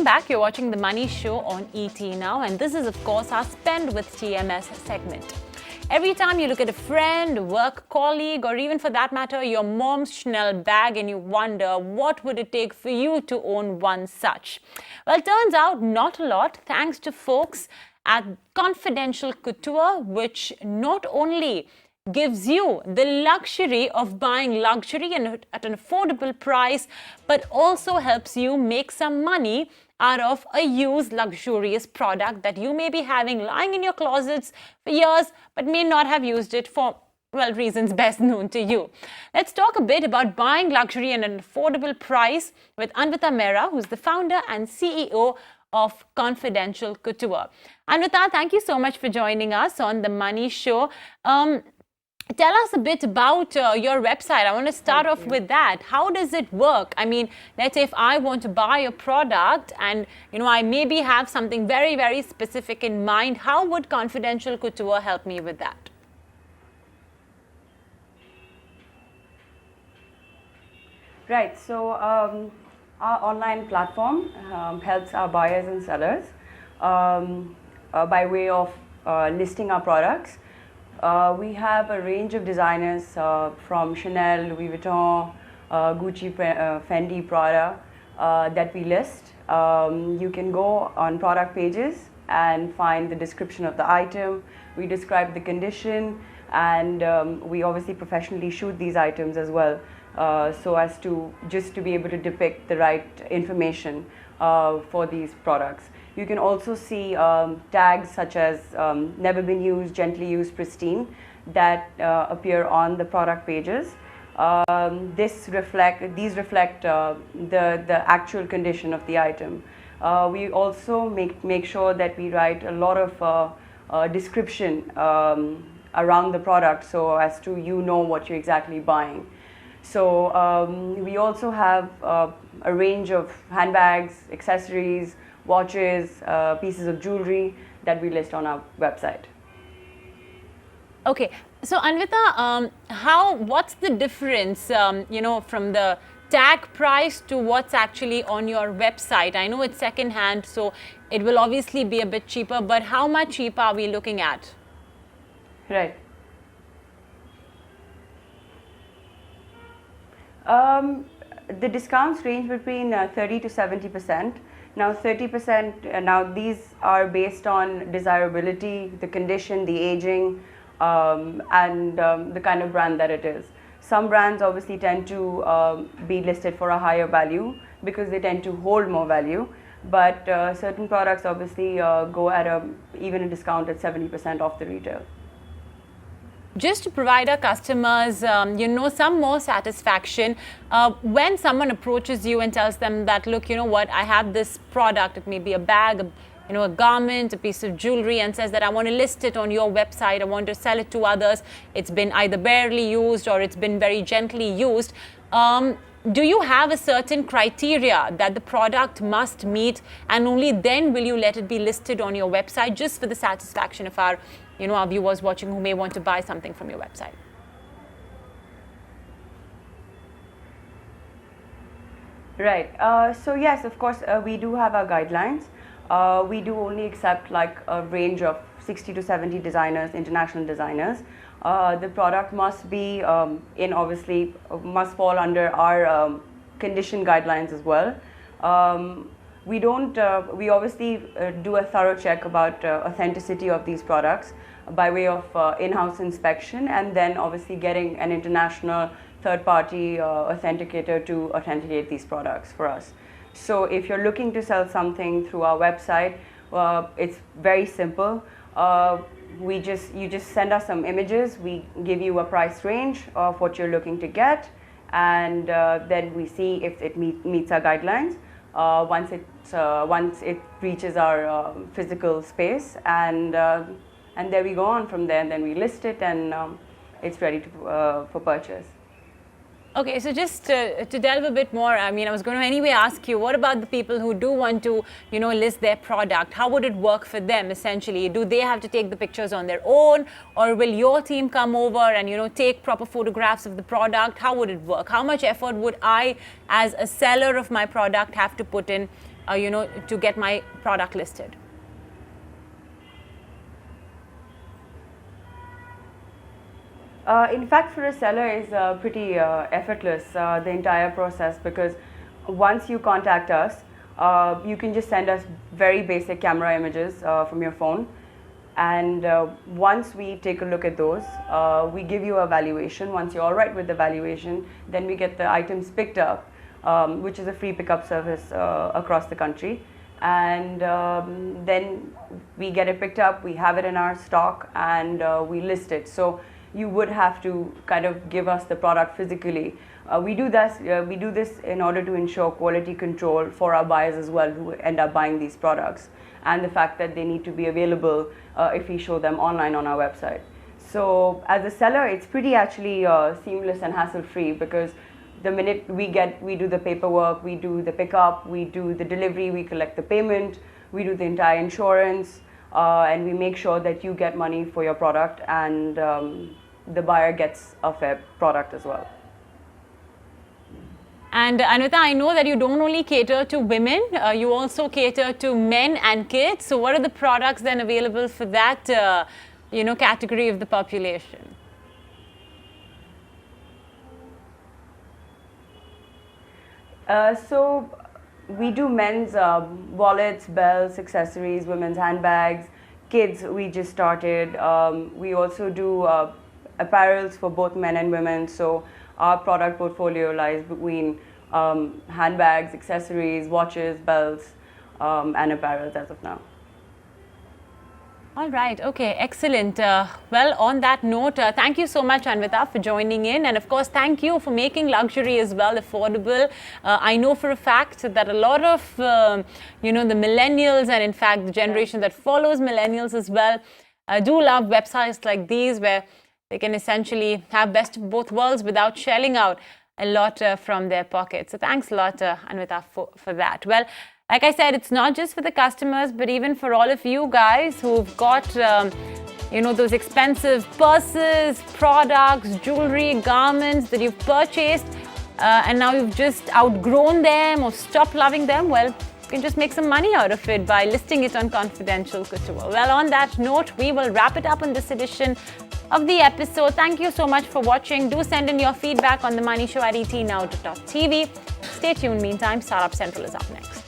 Welcome back. You're watching The Money Show on ET Now, and this is, of course, our Spend with TMS segment. Every time you look at a friend, work colleague, or even for that matter, your mom's Chanel bag, and you wonder what would it take for you to own one such. Well, it turns out not a lot, thanks to folks at Confidential Couture, which not only gives you the luxury of buying luxury and at an affordable price, but also helps you make some money out of a used luxurious product that you may be having lying in your closets for years, but may not have used it for, well, reasons best known to you. Let's talk a bit about buying luxury at an affordable price with Anvita Mehra, who's the founder and CEO of Confidential Couture. Anvita, thank you so much for joining us on The Money Show. Tell us a bit about your website. I want to start off with that. How does it work? I mean, let's say if I want to buy a product and, I maybe have something very, very specific in mind, how would Confidential Couture help me with that? Right. So our online platform helps our buyers and sellers by way of listing our products. We have a range of designers from Chanel, Louis Vuitton, Gucci, Fendi, Prada that we list. You can go on product pages and find the description of the item. We describe the condition, and we obviously professionally shoot these items as well, so as to be able to depict the right information for these products. You can also see tags such as never been used, gently used, pristine that appear on the product pages. These reflect the actual condition of the item. We also make sure that we write a lot of description around the product, so as to what you're exactly buying. So we also have a range of handbags, accessories, watches, pieces of jewelry that we list on our website. Okay, so Anvita, what's the difference, from the tag price to what's actually on your website? I know it's second-hand, so it will obviously be a bit cheaper, but how much cheaper are we looking at? Right. The discounts range between 30 to 70%. Now 30%, now these are based on desirability, the condition, the aging, and the kind of brand that it is. Some brands obviously tend to be listed for a higher value because they tend to hold more value, but certain products obviously go at even a discount at 70% off the retail. Just to provide our customers, some more satisfaction, when someone approaches you and tells them that, look, I have this product, it may be a bag, a garment, a piece of jewelry, and says that I want to list it on your website, I want to sell it to others, it's been either barely used or it's been very gently used. Do you have a certain criteria that the product must meet, and only then will you let it be listed on your website, just for the satisfaction of our viewers watching who may want to buy something from your website? Right. So yes, of course, we do have our guidelines. We do only accept like a range of 60 to 70 designers, international designers. The product must be must fall under our condition guidelines as well. We obviously do a thorough check about authenticity of these products by way of in-house inspection, and then obviously getting an international third-party authenticator to authenticate these products for us. So if you're looking to sell something through our website, it's very simple. You just send us some images, we give you a price range of what you're looking to get, and then we see if it meets our guidelines. Once it reaches our physical space, and there we go on from there, and then we list it, and it's ready for purchase. Okay, so just to delve a bit more, I was going to anyway ask you, what about the people who do want to, list their product? How would it work for them, essentially? Do they have to take the pictures on their own, or will your team come over and, take proper photographs of the product? How would it work? How much effort would I, as a seller of my product, have to put in to get my product listed? In fact, for a seller, it's pretty effortless, the entire process, because once you contact us, you can just send us very basic camera images from your phone. And once we take a look at those, we give you a valuation. Once you're all right with the valuation, then we get the items picked up, which is a free pickup service across the country. And then we get it picked up, we have it in our stock, and we list it. So you would have to kind of give us the product physically. We do this in order to ensure quality control for our buyers as well, who end up buying these products, and the fact that they need to be available if we show them online on our website. So as a seller, it's pretty actually seamless and hassle-free, because the minute we do the paperwork, we do the pickup, we do the delivery, we collect the payment, we do the entire insurance, and we make sure that you get money for your product, and the buyer gets a fair product as well. And Anvita, I know that you don't only cater to women, you also cater to men and kids. So what are the products then available for that category of the population? So we do men's wallets, belts, accessories, women's handbags. Kids, we just started. We also do apparels for both men and women. So our product portfolio lies between handbags, accessories, watches, belts, and apparels as of now. All right. Okay. Excellent. Well, on that note, thank you so much, Anvita, for joining in. And of course, thank you for making luxury as well affordable. I know for a fact that a lot of, the millennials, and in fact, the generation that follows millennials as well, do love websites like these, where they can essentially have best of both worlds without shelling out a lot from their pocket. So thanks a lot, Anvita, for that. Well, like I said, it's not just for the customers, but even for all of you guys who've got, those expensive purses, products, jewelry, garments that you've purchased, and now you've just outgrown them or stopped loving them. Well, you can just make some money out of it by listing it on confidential couture. Well, on that note, we will wrap it up on this edition of the episode. Thank you so much for watching. Do send in your feedback on The Money Show at etnow.tv. Stay tuned. Meantime, Startup Central is up next.